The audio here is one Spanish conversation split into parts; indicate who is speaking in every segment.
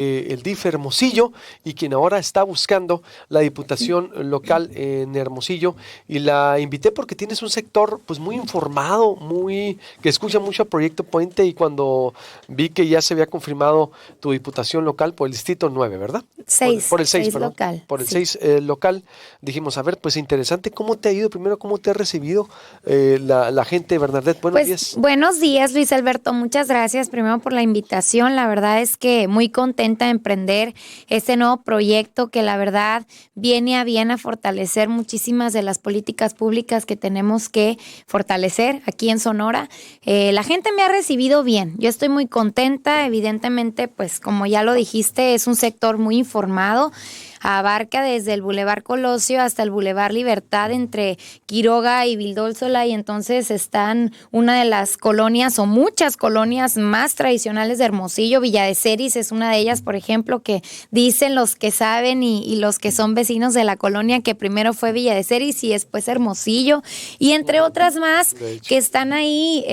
Speaker 1: el DIF Hermosillo y quien ahora está buscando la diputación local en Hermosillo, y la invité porque tienes un sector pues muy informado, que escucha mucho a Proyecto Puente, y cuando vi que ya se había confirmado tu diputación local por el distrito 9, ¿verdad? Por el 6,
Speaker 2: Seis
Speaker 1: perdón.
Speaker 2: local.
Speaker 1: Por el
Speaker 2: Sí.
Speaker 1: 6 local, dijimos, a ver, pues interesante, ¿cómo te ha ido? Primero, ¿cómo te ha recibido la gente, Bernadette? Buenos
Speaker 2: Pues
Speaker 1: días.
Speaker 2: buenos días, Luis Alberto. Muchas gracias primero por la invitación. La verdad es que muy contenta de emprender este nuevo proyecto que la verdad viene a bien a fortalecer muchísimas de las políticas públicas que tenemos que fortalecer aquí en Sonora. La gente me ha recibido bien. Yo estoy muy contenta. Evidentemente, pues como ya lo dijiste, es un sector muy informado. Abarca desde el Boulevard Colosio hasta el Boulevard Libertad entre Quiroga y Vildósola, y entonces están una de las colonias o muchas colonias más tradicionales de Hermosillo. Villa de Ceris es una de ellas, por ejemplo, que dicen los que saben y los que son vecinos de la colonia que primero fue Villa de Ceris y después Hermosillo, y entre otras más que están ahí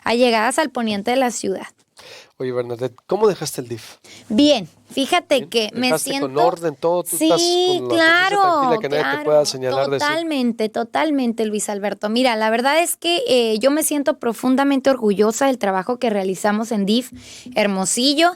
Speaker 2: allegadas al poniente de la ciudad.
Speaker 1: Oye, Bernadette, ¿cómo dejaste el DIF?
Speaker 2: Bien, fíjate
Speaker 1: Bien.
Speaker 2: que me
Speaker 1: ¿Dejaste
Speaker 2: siento...
Speaker 1: con orden todo? ¿Tú estás
Speaker 2: Sí,
Speaker 1: con la conciencia tranquila que nadie te pueda señalar de eso?
Speaker 2: totalmente, Luis Alberto. Mira, la verdad es que yo me siento profundamente orgullosa del trabajo que realizamos en DIF Hermosillo.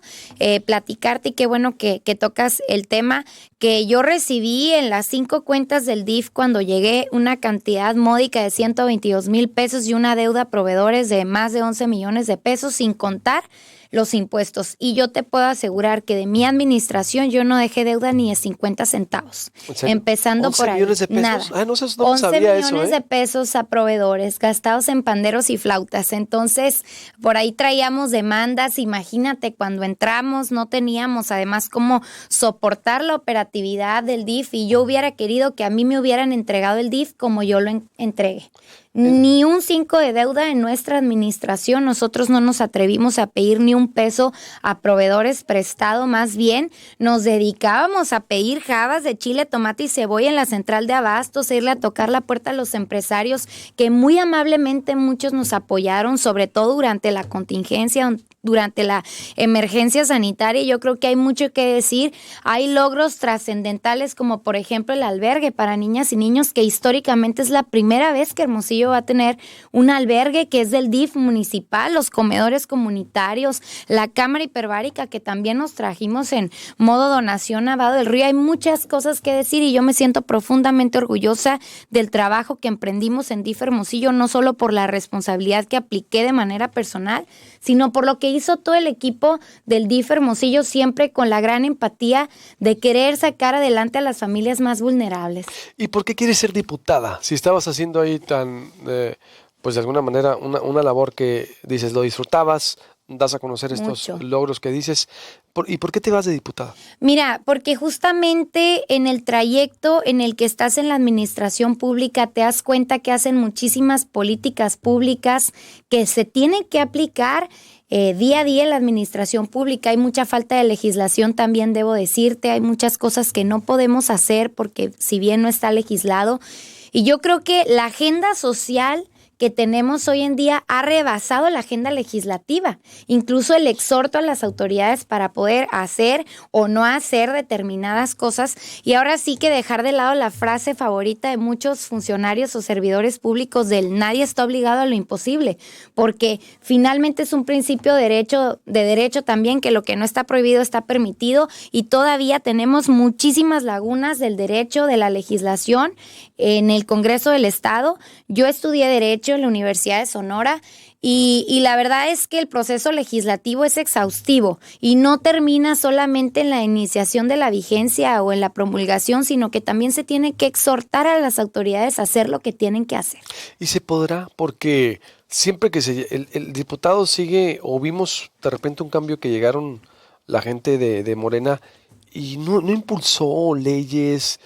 Speaker 2: Platicarte, y qué bueno que tocas el tema, que yo recibí en las 5 cuentas del DIF cuando llegué una cantidad módica de 122,000 pesos y una deuda a proveedores de más de 11 millones de pesos, sin contar los impuestos. Y yo te puedo asegurar que de mi administración yo no dejé deuda ni de 50 centavos.
Speaker 1: ¿En serio?
Speaker 2: Empezando por ahí.
Speaker 1: 11 millones de pesos.
Speaker 2: Nada.
Speaker 1: Ah, no, no
Speaker 2: 11
Speaker 1: sabía
Speaker 2: millones
Speaker 1: eso,
Speaker 2: de pesos a proveedores, gastados en panderos y flautas. Entonces, por ahí traíamos demandas. Imagínate, cuando entramos no teníamos además cómo soportar la operatividad del DIF, y yo hubiera querido que a mí me hubieran entregado el DIF como yo lo entregué. Ni un 5 de deuda en nuestra administración. Nosotros no nos atrevimos a pedir ni un peso a proveedores prestado. Más bien nos dedicábamos a pedir jabas de chile, tomate y cebolla en la central de abastos, a irle a tocar la puerta a los empresarios que muy amablemente muchos nos apoyaron, sobre todo durante la contingencia, durante la emergencia sanitaria. Yo creo que hay mucho que decir. Hay logros trascendentales como por ejemplo el albergue para niñas y niños, que históricamente es la primera vez que Hermosillo va a tener un albergue que es del DIF municipal, los comedores comunitarios, la cámara hiperbárica que también nos trajimos en modo donación a Vado del Río. Hay muchas cosas que decir y yo me siento profundamente orgullosa del trabajo que emprendimos en DIF Hermosillo, no solo por la responsabilidad que apliqué de manera personal, sino por lo que hizo todo el equipo del DIF Hermosillo, siempre con la gran empatía de querer sacar adelante a las familias más vulnerables.
Speaker 1: ¿Y por qué quieres ser diputada? Si estabas haciendo ahí pues de alguna manera, una labor que dices, lo disfrutabas, das a conocer estos
Speaker 2: Mucho.
Speaker 1: logros que dices. ¿Y por qué te vas de diputada?
Speaker 2: Mira, porque justamente en el trayecto en el que estás en la administración pública te das cuenta que hacen muchísimas políticas públicas que se tienen que aplicar día a día en la administración pública. Hay mucha falta de legislación también, debo decirte. Hay muchas cosas que no podemos hacer porque si bien no está legislado. Y yo creo que la agenda social que tenemos hoy en día ha rebasado la agenda legislativa, incluso el exhorto a las autoridades para poder hacer o no hacer determinadas cosas, y ahora sí que dejar de lado la frase favorita de muchos funcionarios o servidores públicos del nadie está obligado a lo imposible, porque finalmente es un principio de derecho también, que lo que no está prohibido está permitido, y todavía tenemos muchísimas lagunas del derecho, de la legislación en el Congreso del Estado. Yo estudié Derecho en la Universidad de Sonora y la verdad es que el proceso legislativo es exhaustivo y no termina solamente en la iniciación de la vigencia o en la promulgación, sino que también se tiene que exhortar a las autoridades a hacer lo que tienen que hacer.
Speaker 1: Y se podrá, porque siempre que el diputado sigue, o vimos de repente un cambio que llegaron la gente de Morena y no impulsó leyes,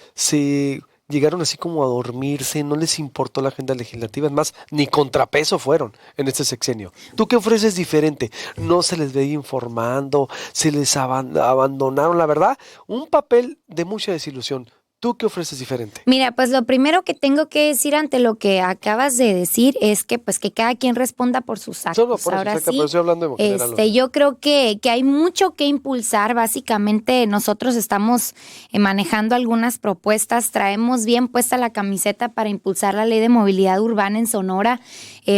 Speaker 1: llegaron así como a dormirse, no les importó la agenda legislativa, es más, ni contrapeso fueron en este sexenio. ¿Tú qué ofreces diferente? No se les veía informando, se les abandonaron, la verdad, un papel de mucha desilusión. ¿Tú qué ofreces diferente?
Speaker 2: Mira, pues lo primero que tengo que decir ante lo que acabas de decir es que pues que cada quien responda por sus actos.
Speaker 1: No, por eso,
Speaker 2: Ahora sí,
Speaker 1: pero estoy hablando de general.
Speaker 2: yo creo que hay mucho que impulsar. Básicamente nosotros estamos manejando algunas propuestas, traemos bien puesta la camiseta para impulsar la ley de movilidad urbana en Sonora,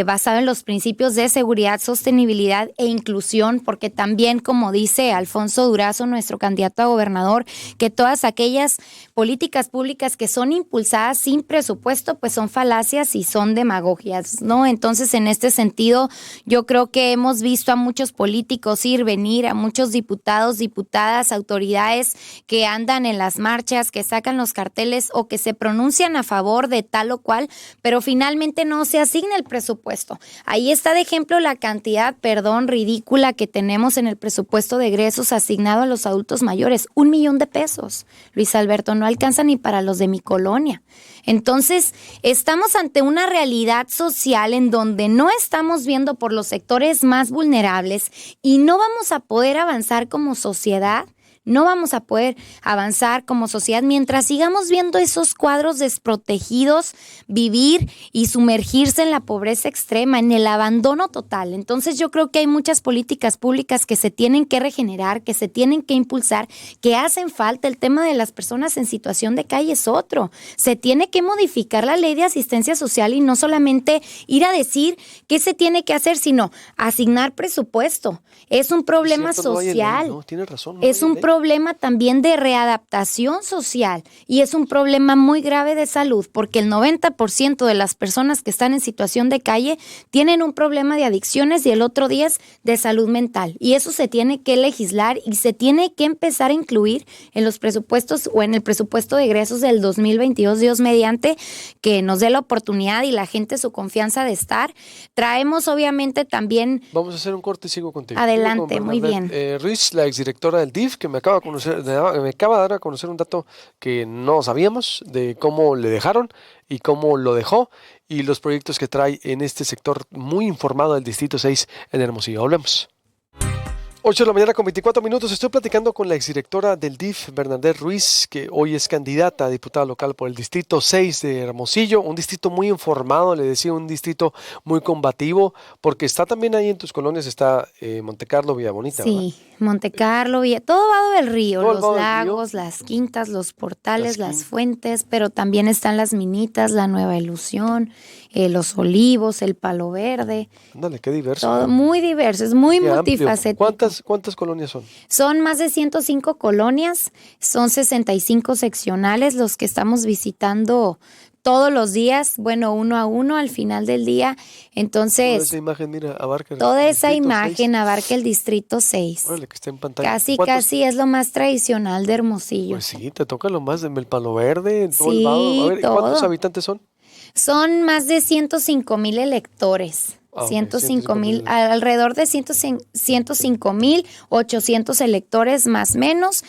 Speaker 2: basado en los principios de seguridad, sostenibilidad e inclusión, porque también, como dice Alfonso Durazo, nuestro candidato a gobernador, que todas aquellas políticas públicas que son impulsadas sin presupuesto, pues son falacias y son demagogias, ¿no? Entonces, en este sentido, yo creo que hemos visto a muchos políticos ir, venir, a muchos diputados, diputadas, autoridades que andan en las marchas, que sacan los carteles o que se pronuncian a favor de tal o cual, pero finalmente no se asigna el presupuesto. Ahí está de ejemplo la cantidad, ridícula que tenemos en el presupuesto de egresos asignado a los adultos mayores, 1 millón de pesos. Luis Alberto, no alcanza ni para los de mi colonia. Entonces, estamos ante una realidad social en donde no estamos viendo por los sectores más vulnerables y no vamos a poder avanzar como sociedad. No vamos a poder avanzar como sociedad mientras sigamos viendo esos cuadros desprotegidos vivir y sumergirse en la pobreza extrema, en el abandono total. Entonces yo creo que hay muchas políticas públicas que se tienen que regenerar, que se tienen que impulsar, que hacen falta. El tema de las personas en situación de calle es otro. Se tiene que modificar la ley de asistencia social y no solamente ir a decir qué se tiene que hacer, sino asignar presupuesto. Es un problema social.
Speaker 1: No, tienes razón.
Speaker 2: Es un problema también de readaptación social y es un problema muy grave de salud porque el 90% de las personas que están en situación de calle tienen un problema de adicciones y el otro 10% de salud mental, y eso se tiene que legislar y se tiene que empezar a incluir en los presupuestos o en el presupuesto de egresos del 2022, Dios mediante, que nos dé la oportunidad y la gente su confianza de estar. Traemos obviamente también...
Speaker 1: Vamos a hacer un corte y sigo contigo.
Speaker 2: Adelante, muy bien.
Speaker 1: Ruiz, la exdirectora del DIF, que me acaba de dar a conocer un dato que no sabíamos de cómo le dejaron y cómo lo dejó y los proyectos que trae en este sector muy informado del Distrito 6 en Hermosillo. Hablemos. 8 de la mañana con 24 minutos. Estoy platicando con la exdirectora del DIF, Bernadette Ruiz, que hoy es candidata a diputada local por el Distrito 6 de Hermosillo, un distrito muy informado, le decía, un distrito muy combativo, porque está también ahí en tus colonias, está Montecarlo, Villa Bonita.
Speaker 2: Sí, ¿verdad? Montecarlo, todo Vado del Río, los lagos, las quintas, los portales, las fuentes, pero también están las minitas, la Nueva Ilusión, los olivos, el Palo Verde.
Speaker 1: Ándale, qué diverso.
Speaker 2: Todo muy diverso, es muy multifacético.
Speaker 1: ¿Cuántas colonias son?
Speaker 2: Son más de 105 colonias, son 65 seccionales los que estamos visitando todos los días, bueno, uno a uno al final del día. Entonces,
Speaker 1: toda esa imagen, mira, abarca
Speaker 2: toda esa imagen abarca el Distrito 6.
Speaker 1: Órale, que está en pantalla.
Speaker 2: Casi es lo más tradicional de Hermosillo.
Speaker 1: Pues sí, te toca lo más del Palo Verde, todo
Speaker 2: sí,
Speaker 1: el Vado. A ver,
Speaker 2: todo.
Speaker 1: ¿cuántos habitantes son?
Speaker 2: Son más de 105,000 electores. 105,000, alrededor de 105,800 electores más menos,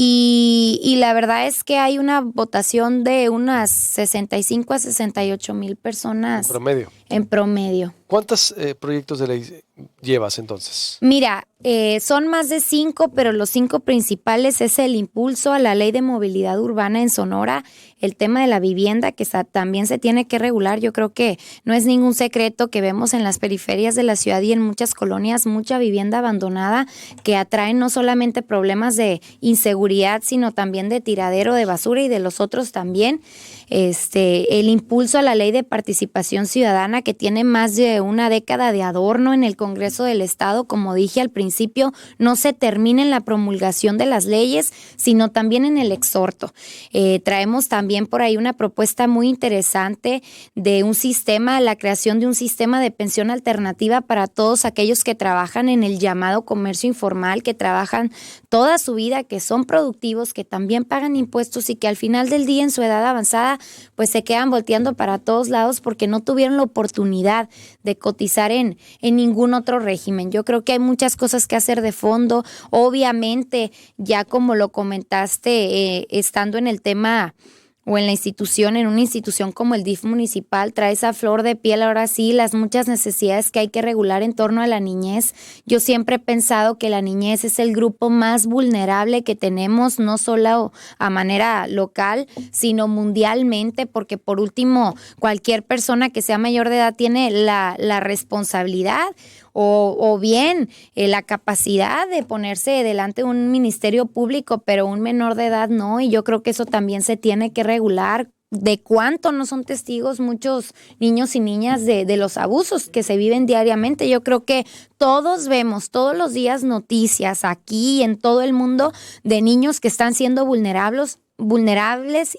Speaker 2: y la verdad es que hay una votación de unas 65 a 68,000 personas en promedio.
Speaker 1: ¿Cuántos proyectos de ley llevas entonces?
Speaker 2: Mira, son más de 5, pero los 5 principales es el impulso a la ley de movilidad urbana en Sonora, el tema de la vivienda que también se tiene que regular. Yo creo que no es ningún secreto que vemos en las periferias de la ciudad y en muchas colonias mucha vivienda abandonada que atrae no solamente problemas de inseguridad, sino también de tiradero de basura y de los otros también. El impulso a la ley de participación ciudadana que tiene más de una década de adorno en el Congreso del Estado, como dije al principio, no se termina en la promulgación de las leyes, sino también en el exhorto. Traemos también por ahí una propuesta muy interesante de un sistema, la creación de un sistema de pensión alternativa para todos aquellos que trabajan en el llamado comercio informal, que trabajan toda su vida, que son productivos, que también pagan impuestos y que al final del día en su edad avanzada pues se quedan volteando para todos lados porque no tuvieron la oportunidad de cotizar en ningún otro régimen. Yo creo que hay muchas cosas que hacer de fondo. Obviamente, ya como lo comentaste, estando en el tema o en la institución, en una institución como el DIF municipal, traes a flor de piel ahora sí las muchas necesidades que hay que regular en torno a la niñez. Yo siempre he pensado que la niñez es el grupo más vulnerable que tenemos, no solo a manera local, sino mundialmente, porque por último, cualquier persona que sea mayor de edad tiene la responsabilidad o bien la capacidad de ponerse delante de un ministerio público, pero un menor de edad no, y yo creo que eso también se tiene que regular. ¿De cuánto no son testigos muchos niños y niñas de los abusos que se viven diariamente? Yo creo que todos vemos todos los días noticias aquí y en todo el mundo de niños que están siendo vulnerables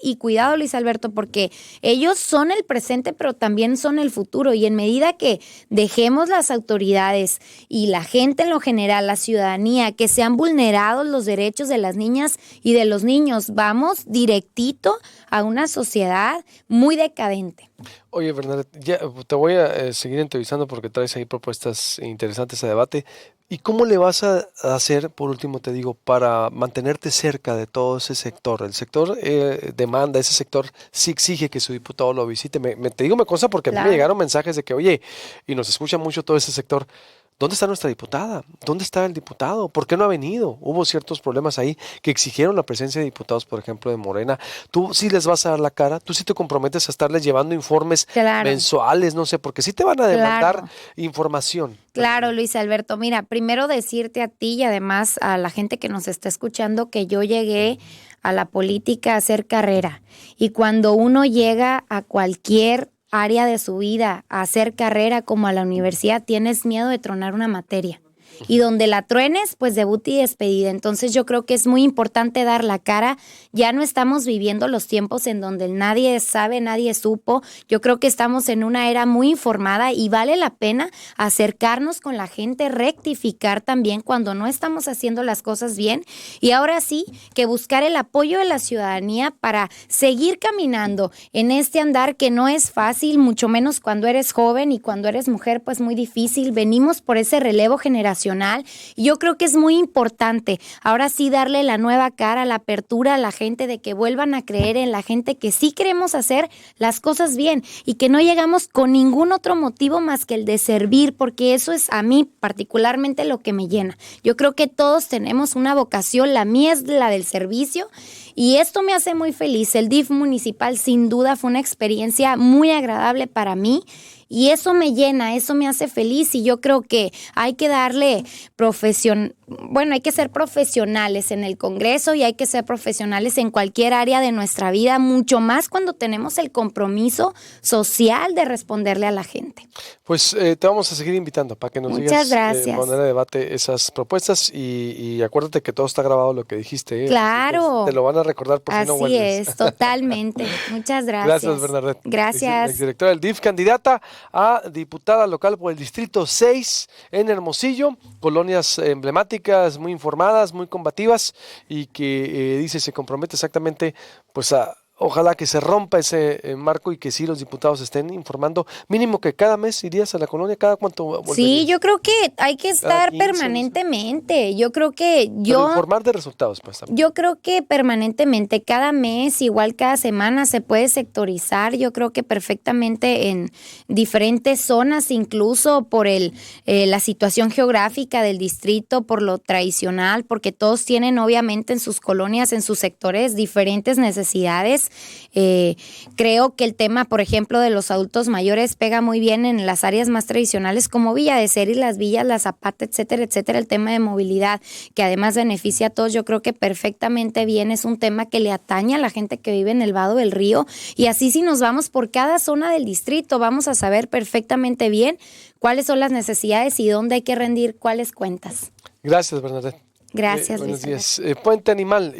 Speaker 2: y cuidado, Luis Alberto, porque ellos son el presente pero también son el futuro, y en medida que dejemos las autoridades y la gente en lo general, la ciudadanía, que sean vulnerados los derechos de las niñas y de los niños, vamos directito a una sociedad muy decadente.
Speaker 1: Oye, Bernadette, ya te voy a seguir entrevistando porque traes ahí propuestas interesantes a debate. ¿Y cómo le vas a hacer, por último te digo, para mantenerte cerca de todo ese sector? El sector demanda, ese sector sí exige que su diputado lo visite. Te digo, me consta porque a mí me llegaron mensajes de que, oye, y nos escucha mucho todo ese sector. ¿Dónde está nuestra diputada? ¿Dónde está el diputado? ¿Por qué no ha venido? Hubo ciertos problemas ahí que exigieron la presencia de diputados, por ejemplo, de Morena. Tú sí les vas a dar la cara, tú sí te comprometes a estarles llevando informes mensuales, no sé, porque sí te van a demandar información.
Speaker 2: Claro, Luis Alberto. Mira, primero decirte a ti y además a la gente que nos está escuchando que yo llegué a la política a hacer carrera. Y cuando uno llega a cualquier área de su vida, a hacer carrera como a la universidad, tienes miedo de tronar una materia. Y donde la truenes, pues debut y despedida. Entonces yo creo que es muy importante dar la cara. Ya no estamos viviendo los tiempos en donde nadie sabe, nadie supo. Yo creo que estamos en una era muy informada y vale la pena acercarnos con la gente, rectificar también cuando no estamos haciendo las cosas bien. Y ahora sí, que buscar el apoyo de la ciudadanía para seguir caminando en este andar que no es fácil, mucho menos cuando eres joven, y cuando eres mujer, pues muy difícil. Venimos por ese relevo generacional y yo creo que es muy importante ahora sí darle la nueva cara, la apertura a la gente, de que vuelvan a creer en la gente, que sí queremos hacer las cosas bien y que no llegamos con ningún otro motivo más que el de servir, porque eso es a mí particularmente lo que me llena. Yo creo que todos tenemos una vocación, la mía es la del servicio, y esto me hace muy feliz. El DIF municipal sin duda fue una experiencia muy agradable para mí y eso me llena, eso me hace feliz, y yo creo que hay que darle hay que ser profesionales en el Congreso y hay que ser profesionales en cualquier área de nuestra vida, mucho más cuando tenemos el compromiso social de responderle a la gente.
Speaker 1: Pues te vamos a seguir invitando para que nos
Speaker 2: Muchas
Speaker 1: digas
Speaker 2: gracias.
Speaker 1: poner a debate esas propuestas y acuérdate que todo está grabado lo que dijiste.
Speaker 2: Claro.
Speaker 1: Te lo van a recordar por si no vuelves.
Speaker 2: Así es, totalmente. Muchas gracias.
Speaker 1: Gracias, Bernadette.
Speaker 2: Gracias.
Speaker 1: Exdirectora del DIF, candidata a diputada local por el Distrito 6 en Hermosillo, colonias emblemáticas, muy informadas, muy combativas, y que dice se compromete exactamente pues a ojalá que se rompa ese marco y que sí los diputados estén informando. Mínimo que cada mes irías a la colonia, ¿cada cuánto volverías?
Speaker 2: Sí, yo creo que hay que estar 15, permanentemente. Yo creo que
Speaker 1: Pero informar de resultados, pues también.
Speaker 2: Yo creo que permanentemente, cada mes, igual cada semana se puede sectorizar. Yo creo que perfectamente en diferentes zonas, incluso por la situación geográfica del distrito, por lo tradicional, porque todos tienen obviamente en sus colonias, en sus sectores, diferentes necesidades. Creo que el tema, por ejemplo, de los adultos mayores pega muy bien en las áreas más tradicionales como Villa de Ser y las Villas, La Zapata, etcétera, etcétera. El tema de movilidad, que además beneficia a todos, yo creo que perfectamente bien es un tema que le atañe a la gente que vive en el Vado del Río, y así si nos vamos por cada zona del distrito vamos a saber perfectamente bien cuáles son las necesidades y dónde hay que rendir cuáles cuentas.
Speaker 1: Gracias, Bernadette.
Speaker 2: Gracias,
Speaker 1: buenos
Speaker 2: Luis.
Speaker 1: días. Puente Animal.